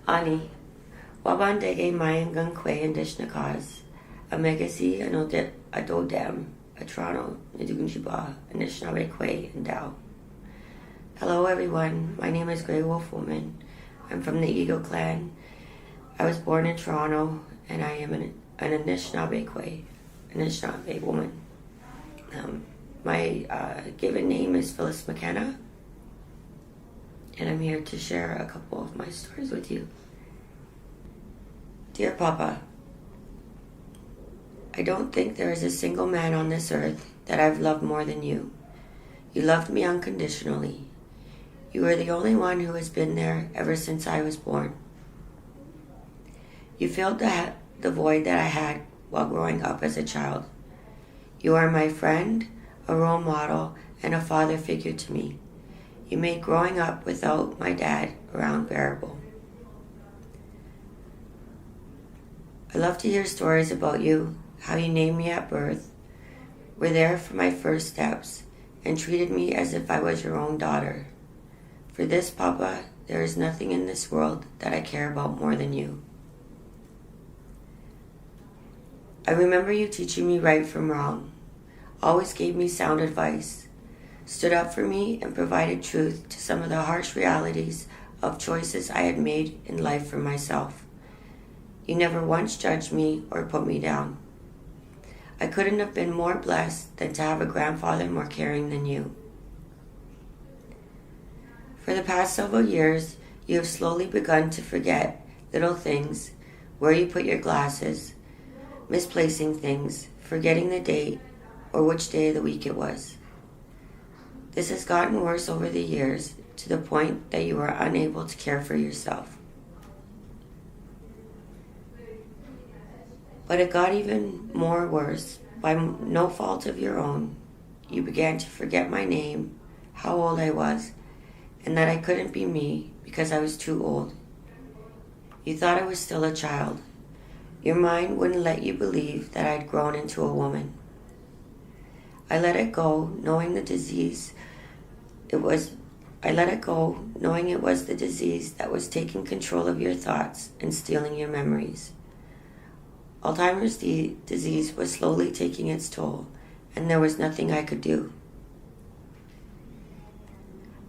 Ani, wabandege mayangang kwe and dishnakaz, a megasi a dodam, a Toronto, Nidunjiba, a Nishnaway kwe and Dow. Hello everyone, my name is Grey Wolf Woman. I'm from the Eagle clan. I was born in Toronto and I am an Anishinaabe Kwe, Anishinaabe woman. My given name is Phyllis McKenna, and I'm here to share a couple of my stories with you. Dear Papa, I don't think there is a single man on this earth that I've loved more than you. You loved me unconditionally. You are the only one who has been there ever since I was born. You filled the void that I had while growing up as a child. You are my friend, a role model, and a father figure to me. You made growing up without my dad around bearable. I love to hear stories about you, how you named me at birth, were there for my first steps, and treated me as if I was your own daughter. For this, Papa, there is nothing in this world that I care about more than you. I remember you teaching me right from wrong, always gave me sound advice, stood up for me and provided truth to some of the harsh realities of choices I had made in life for myself. You never once judged me or put me down. I couldn't have been more blessed than to have a grandfather more caring than you. For the past several years, you have slowly begun to forget little things, where you put your glasses, misplacing things, forgetting the date, or which day of the week it was. This has gotten worse over the years, to the point that you are unable to care for yourself. But it got even more worse. By no fault of your own, you began to forget my name, how old I was, and that I couldn't be me because I was too old. You thought I was still a child. Your mind wouldn't let you believe that I'd grown into a woman. I let it go, knowing it was the disease that was taking control of your thoughts and stealing your memories. Alzheimer's disease was slowly taking its toll, and there was nothing I could do.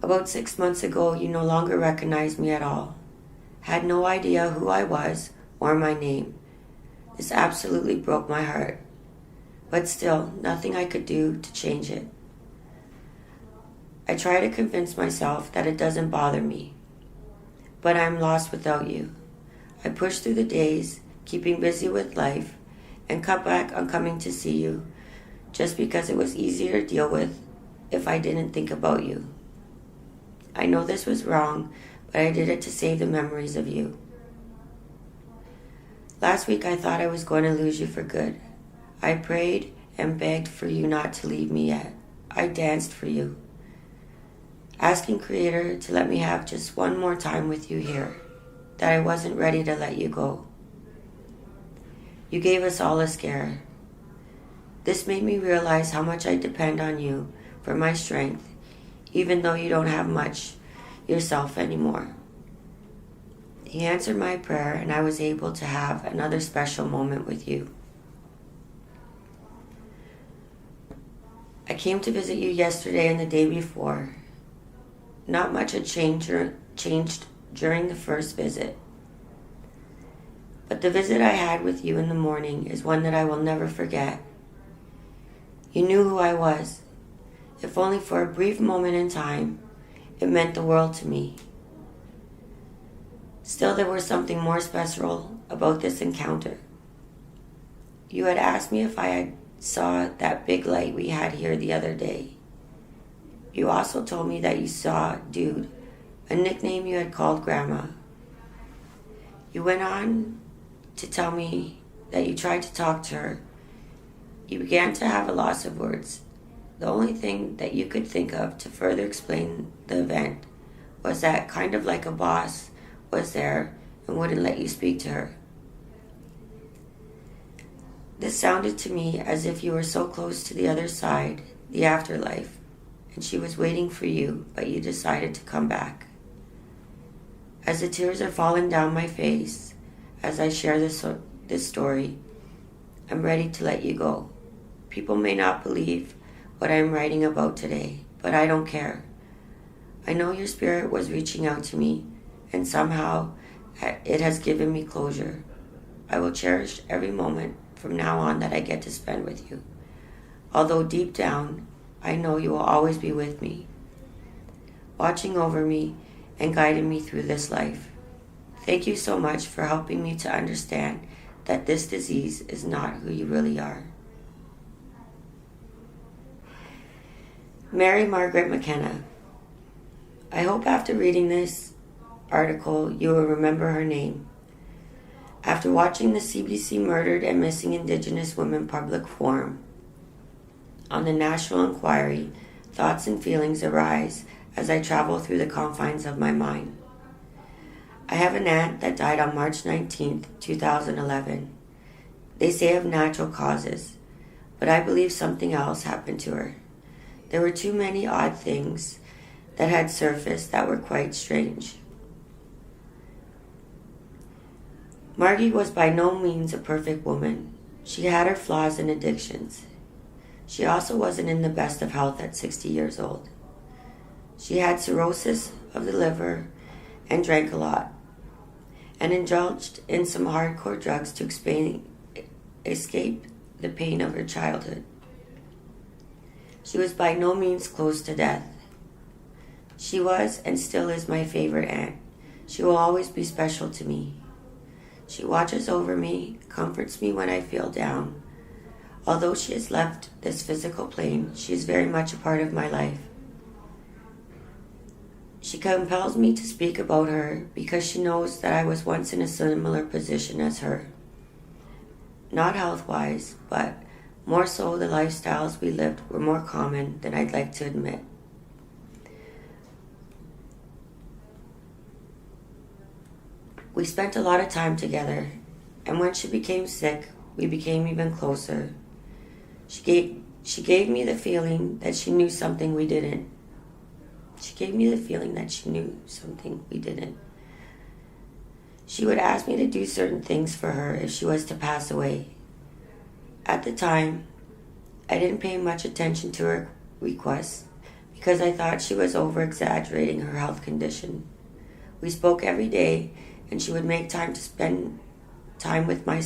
About 6 months ago, you no longer recognized me at all, had no idea who I was or my name. This absolutely broke my heart, but still, nothing I could do to change it. I try to convince myself that it doesn't bother me, but I'm lost without you. I push through the days, keeping busy with life, and cut back on coming to see you, just because it was easier to deal with if I didn't think about you. I know this was wrong, but I did it to save the memories of you. Last week I thought I was going to lose you for good. I prayed and begged for you not to leave me yet. I danced for you, asking Creator to let me have just one more time with you here, that I wasn't ready to let you go. You gave us all a scare. This made me realize how much I depend on you for my strength, even though you don't have much yourself anymore. He answered my prayer, and I was able to have another special moment with you. I came to visit you yesterday and the day before. Not much had changed during the first visit. But the visit I had with you in the morning is one that I will never forget. You knew who I was. If only for a brief moment in time, it meant the world to me. Still, there was something more special about this encounter. You had asked me if I saw that big light we had here the other day. You also told me that you saw Dude, a nickname you had called Grandma. You went on to tell me that you tried to talk to her. You began to have a loss of words. The only thing that you could think of to further explain the event was that, kind of like a boss, was there and wouldn't let you speak to her. This sounded to me as if you were so close to the other side, the afterlife, and she was waiting for you, but you decided to come back. As the tears are falling down my face as I share this story, I'm ready to let you go. People may not believe what I'm writing about today, but I don't care. I know your spirit was reaching out to me, and somehow it has given me closure. I will cherish every moment from now on that I get to spend with you. Although deep down, I know you will always be with me, watching over me and guiding me through this life. Thank you so much for helping me to understand that this disease is not who you really are. Mary Margaret McKenna. I hope after reading this article you will remember her name. After watching the CBC Murdered and Missing Indigenous Women public forum on the National Inquiry, thoughts and feelings arise as I travel through the confines of my mind. I have an aunt that died on March 19th, 2011. They say of natural causes, but I believe something else happened to her. There were too many odd things that had surfaced that were quite strange. Margie was by no means a perfect woman. She had her flaws and addictions. She also wasn't in the best of health at 60 years old. She had cirrhosis of the liver and drank a lot, and indulged in some hardcore drugs to escape the pain of her childhood. She was by no means close to death. She was and still is my favorite aunt. She will always be special to me. She watches over me, comforts me when I feel down. Although she has left this physical plane, she is very much a part of my life. She compels me to speak about her because she knows that I was once in a similar position as her. Not health-wise, but more so the lifestyles we lived were more common than I'd like to admit. We spent a lot of time together, and when she became sick, we became even closer. She gave me the feeling that she knew something we didn't. She would ask me to do certain things for her if she was to pass away. At the time, I didn't pay much attention to her requests because I thought she was over-exaggerating her health condition. We spoke every day, and she would make time to spend time with my...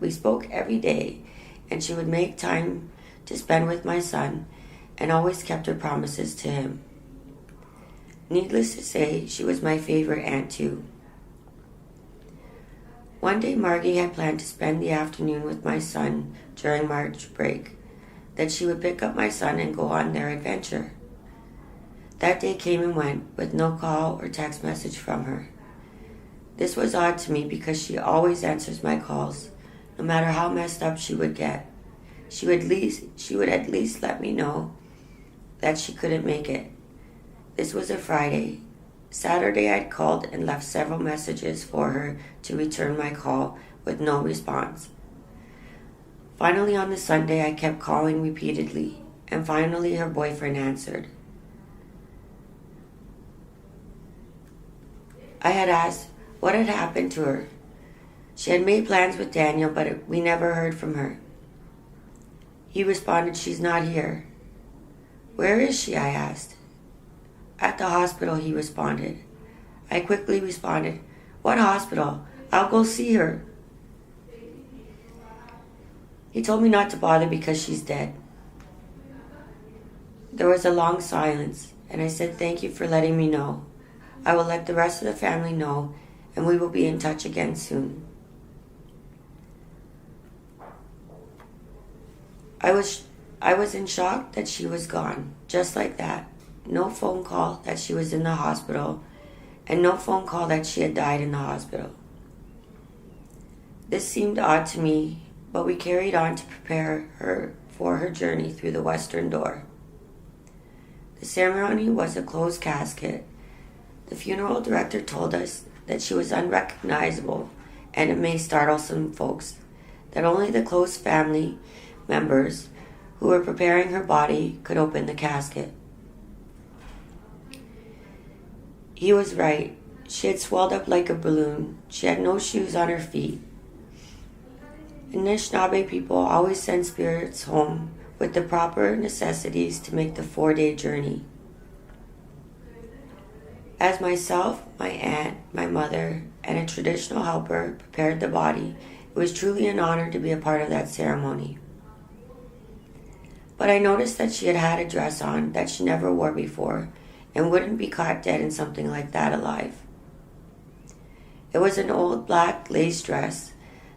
We spoke every day, and she would make time to spend with my son, and always kept her promises to him. Needless to say, she was my favorite aunt too. One day Margie had planned to spend the afternoon with my son during March break, that she would pick up my son and go on their adventure. That day came and went with no call or text message from her. This was odd to me because she always answers my calls, no matter how messed up she would get. She would at least let me know that she couldn't make it. This was a Friday. Saturday I'd called and left several messages for her to return my call with no response. Finally on the Sunday I kept calling repeatedly, and finally her boyfriend answered. I had asked what had happened to her. She had made plans with Daniel, but we never heard from her. He responded, "She's not here." "Where is she?" I asked. "At the hospital," he responded. I quickly responded, "What hospital? I'll go see her." He told me not to bother because she's dead. There was a long silence, and I said, "Thank you for letting me know. I will let the rest of the family know, and we will be in touch again soon." I was in shock that she was gone, just like that. No phone call that she was in the hospital, and no phone call that she had died in the hospital. This seemed odd to me, but we carried on to prepare her for her journey through the western door. The ceremony was a closed casket. The funeral director told us that she was unrecognizable, and it may startle some folks, that only the close family members who were preparing her body could open the casket. He was right. She had swelled up like a balloon. She had no shoes on her feet. Anishinaabe people always send spirits home with the proper necessities to make the 4-day journey. As myself, my aunt, my mother, and a traditional helper prepared the body, it was truly an honor to be a part of that ceremony. But I noticed that she had had a dress on that she never wore before and wouldn't be caught dead in something like that alive. It was an old black lace dress,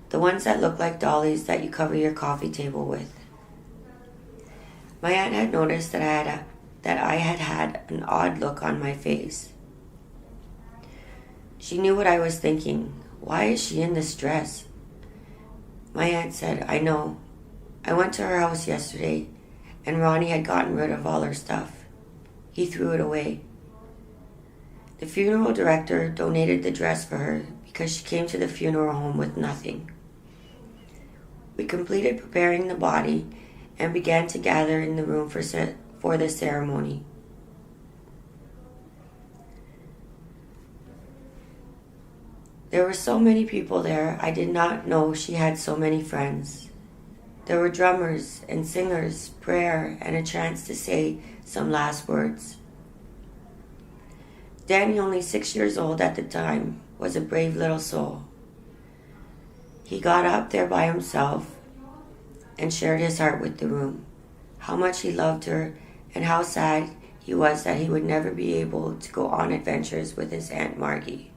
the ones that look like dollies that you cover your coffee table with. My aunt had noticed that I had had an odd look on my face. She knew what I was thinking. Why is she in this dress? My aunt said, I know. I went to her house yesterday, and Ronnie had gotten rid of all her stuff. He threw it away. The funeral director donated the dress for her because she came to the funeral home with nothing. We completed preparing the body and began to gather in the room for the ceremony. There were so many people there, I did not know she had so many friends. There were drummers and singers, prayer, and a chance to say some last words. Danny, only 6 years old at the time, was a brave little soul. He got up there by himself and shared his heart with the room, how much he loved her and how sad he was that he would never be able to go on adventures with his Aunt Margie.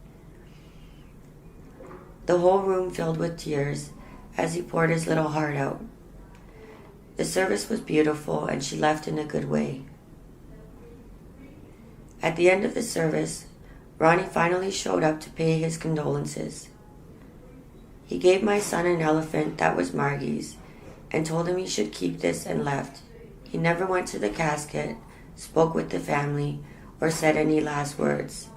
The whole room filled with tears as he poured his little heart out. The service was beautiful and she left in a good way. At the end of the service, Ronnie finally showed up to pay his condolences. He gave my son an elephant that was Margie's and told him he should keep this and left. He never went to the casket, spoke with the family, or said any last words.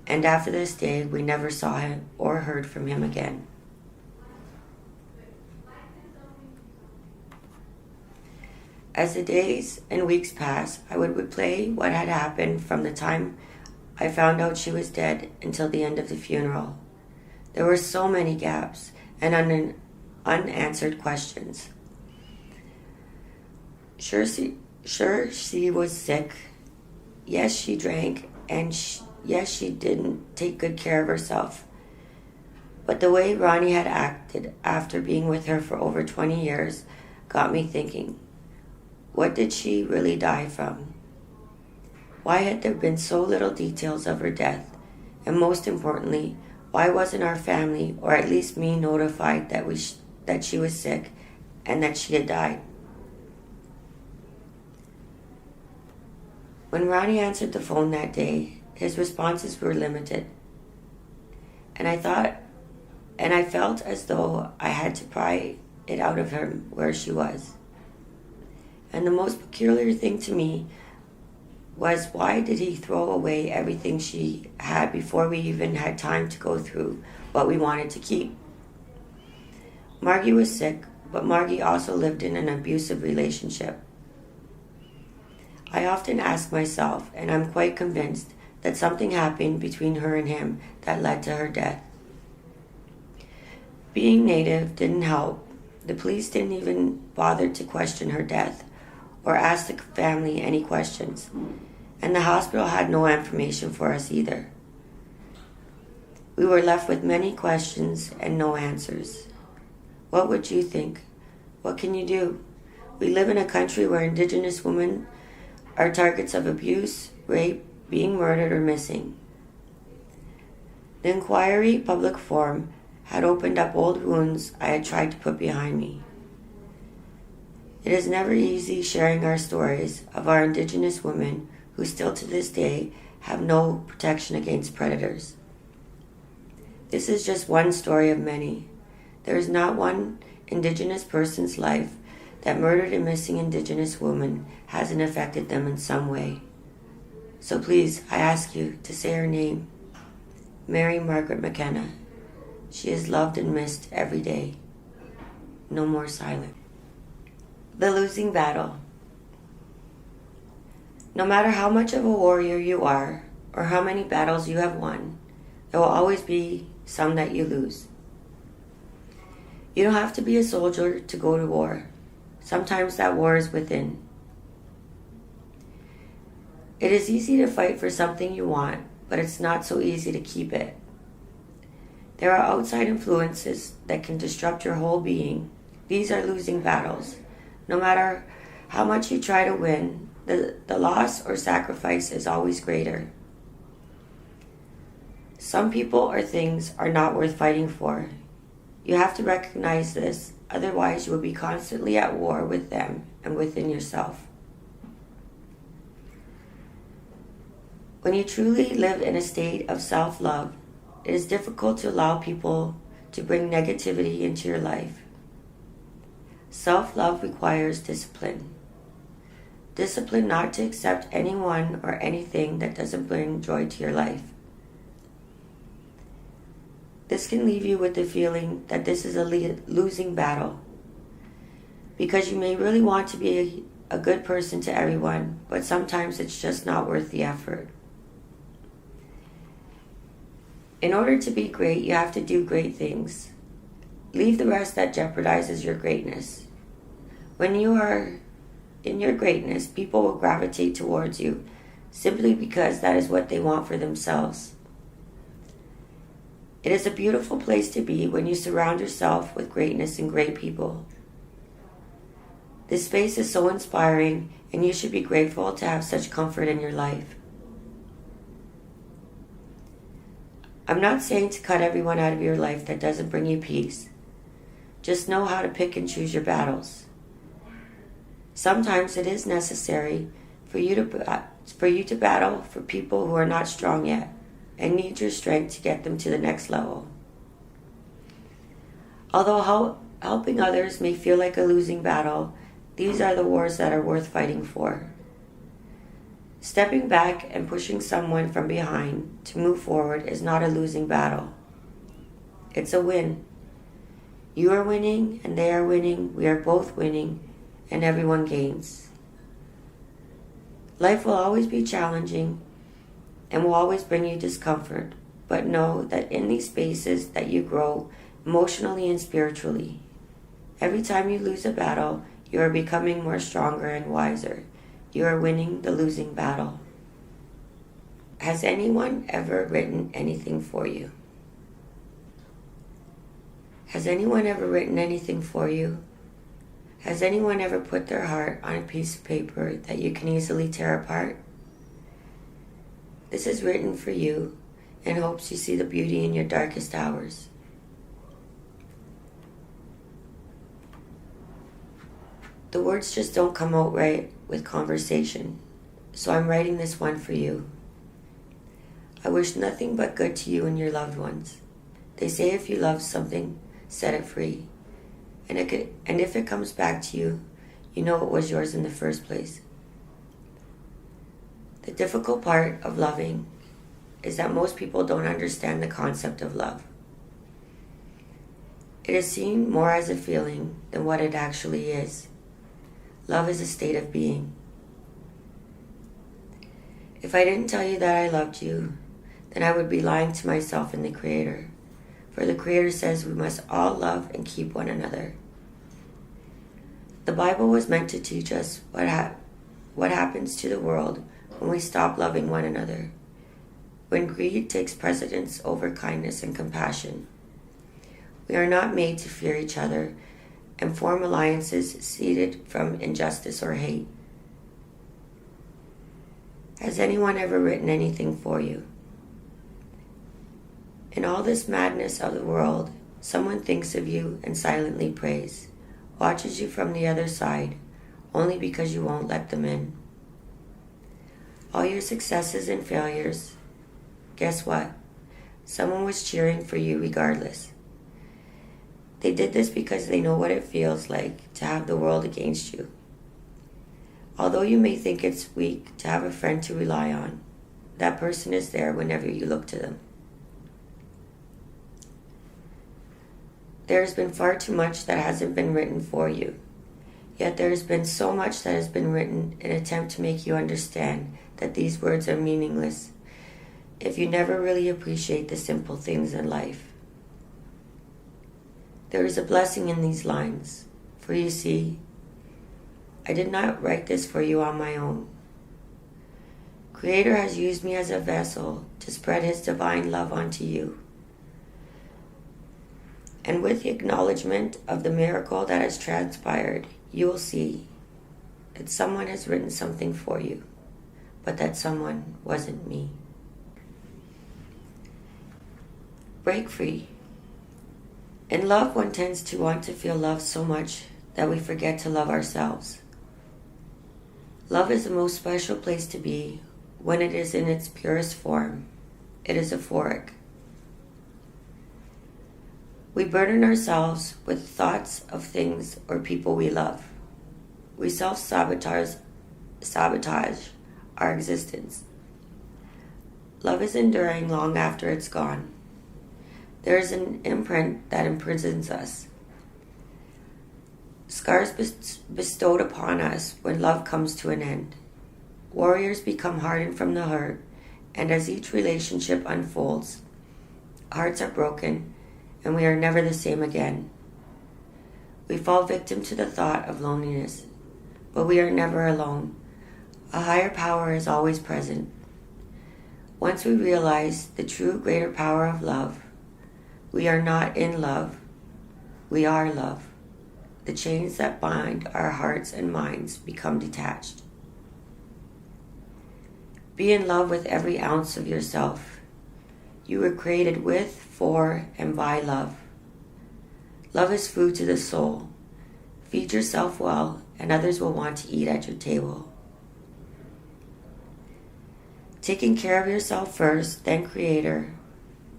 And after this day, we never saw him or heard from him again. As the days and weeks passed, I would replay what had happened from the time I found out she was dead until the end of the funeral. There were so many gaps and unanswered questions. Sure, she was sick. Yes, she drank, and yes, she didn't take good care of herself. But the way Ronnie had acted after being with her for over 20 years got me thinking, what did she really die from? Why had there been so little details of her death? And most importantly, why wasn't our family, or at least me, notified that she was sick and that she had died? When Ronnie answered the phone that day, his responses were limited. And I felt as though I had to pry it out of her where she was. And the most peculiar thing to me was, why did he throw away everything she had before we even had time to go through what we wanted to keep? Margie was sick, but Margie also lived in an abusive relationship. I often ask myself, and I'm quite convinced, that something happened between her and him that led to her death. Being Native didn't help. The police didn't even bother to question her death or ask the family any questions, and the hospital had no information for us either. We were left with many questions and no answers. What would you think? What can you do? We live in a country where Indigenous women are targets of abuse, rape, being murdered, or missing. The inquiry public forum had opened up old wounds I had tried to put behind me. It is never easy sharing our stories of our Indigenous women who still to this day have no protection against predators. This is just one story of many. There is not one Indigenous person's life that murdered and missing Indigenous woman hasn't affected them in some way. So please, I ask you to say her name, Mary Margaret McKenna. She is loved and missed every day. No more silence. The losing battle. No matter how much of a warrior you are, or how many battles you have won, there will always be some that you lose. You don't have to be a soldier to go to war. Sometimes that war is within. It is easy to fight for something you want, but it's not so easy to keep it. There are outside influences that can disrupt your whole being. These are losing battles. No matter how much you try to win, the loss or sacrifice is always greater. Some people or things are not worth fighting for. You have to recognize this, otherwise you will be constantly at war with them and within yourself. When you truly live in a state of self-love, it is difficult to allow people to bring negativity into your life. Self-love requires discipline. Discipline not to accept anyone or anything that doesn't bring joy to your life. This can leave you with the feeling that this is a losing battle, because you may really want to be a good person to everyone, but sometimes it's just not worth the effort. In order to be great, you have to do great things. Leave the rest that jeopardizes your greatness. When you are in your greatness, people will gravitate towards you simply because that is what they want for themselves. It is a beautiful place to be when you surround yourself with greatness and great people. This space is so inspiring, and you should be grateful to have such comfort in your life. I'm not saying to cut everyone out of your life that doesn't bring you peace. Just know how to pick and choose your battles. Sometimes it is necessary for you to battle for people who are not strong yet and need your strength to get them to the next level. Although helping others may feel like a losing battle, these are the wars that are worth fighting for. Stepping back and pushing someone from behind to move forward is not a losing battle. It's a win. You are winning and they are winning, we are both winning, and everyone gains. Life will always be challenging and will always bring you discomfort, but know that in these spaces that you grow emotionally and spiritually. Every time you lose a battle, you are becoming more stronger and wiser. You are winning the losing battle. Has anyone ever written anything for you? Has anyone ever written anything for you? Has anyone ever put their heart on a piece of paper that you can easily tear apart? This is written for you in hopes you see the beauty in your darkest hours. The words just don't come out right with conversation, so I'm writing this one for you. I wish nothing but good to you and your loved ones. They say if you love something, set it free. And if it comes back to you, you know it was yours in the first place. The difficult part of loving is that most people don't understand the concept of love. It is seen more as a feeling than what it actually is. Love is a state of being. If I didn't tell you that I loved you, then I would be lying to myself and the Creator. For the Creator says we must all love and keep one another. The Bible was meant to teach us what happens to the world when we stop loving one another, when greed takes precedence over kindness and compassion. We are not made to fear each other and form alliances seeded from injustice or hate. Has anyone ever written anything for you? In all this madness of the world, someone thinks of you and silently prays, watches you from the other side, only because you won't let them in. All your successes and failures, guess what? Someone was cheering for you regardless. They did this because they know what it feels like to have the world against you. Although you may think it's weak to have a friend to rely on, that person is there whenever you look to them. There has been far too much that hasn't been written for you. Yet there has been so much that has been written in an attempt to make you understand that these words are meaningless, if you never really appreciate the simple things in life. There is a blessing in these lines, for you see, I did not write this for you on my own. Creator has used me as a vessel to spread his divine love onto you. And with the acknowledgement of the miracle that has transpired, you will see that someone has written something for you, but that someone wasn't me. Break free. In love, one tends to want to feel loved so much that we forget to love ourselves. Love is the most special place to be when it is in its purest form. It is euphoric. We burden ourselves with thoughts of things or people we love. We sabotage our existence. Love is enduring long after it's gone. There is an imprint that imprisons us. Scars bestowed upon us when love comes to an end. Warriors become hardened from the hurt, and as each relationship unfolds, hearts are broken, and we are never the same again. We fall victim to the thought of loneliness, but we are never alone. A higher power is always present. Once we realize the true greater power of love, we are not in love, we are love. The chains that bind our hearts and minds become detached. Be in love with every ounce of yourself. You were created with, for, and by love. Love is food to the soul. Feed yourself well, and others will want to eat at your table. Taking care of yourself first, then Creator.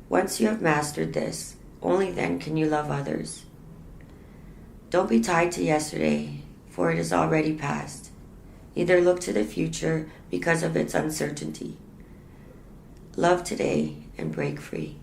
Once you have mastered this, only then can you love others. Don't be tied to yesterday, for it is already past. Neither look to the future because of its uncertainty. Love today and break free.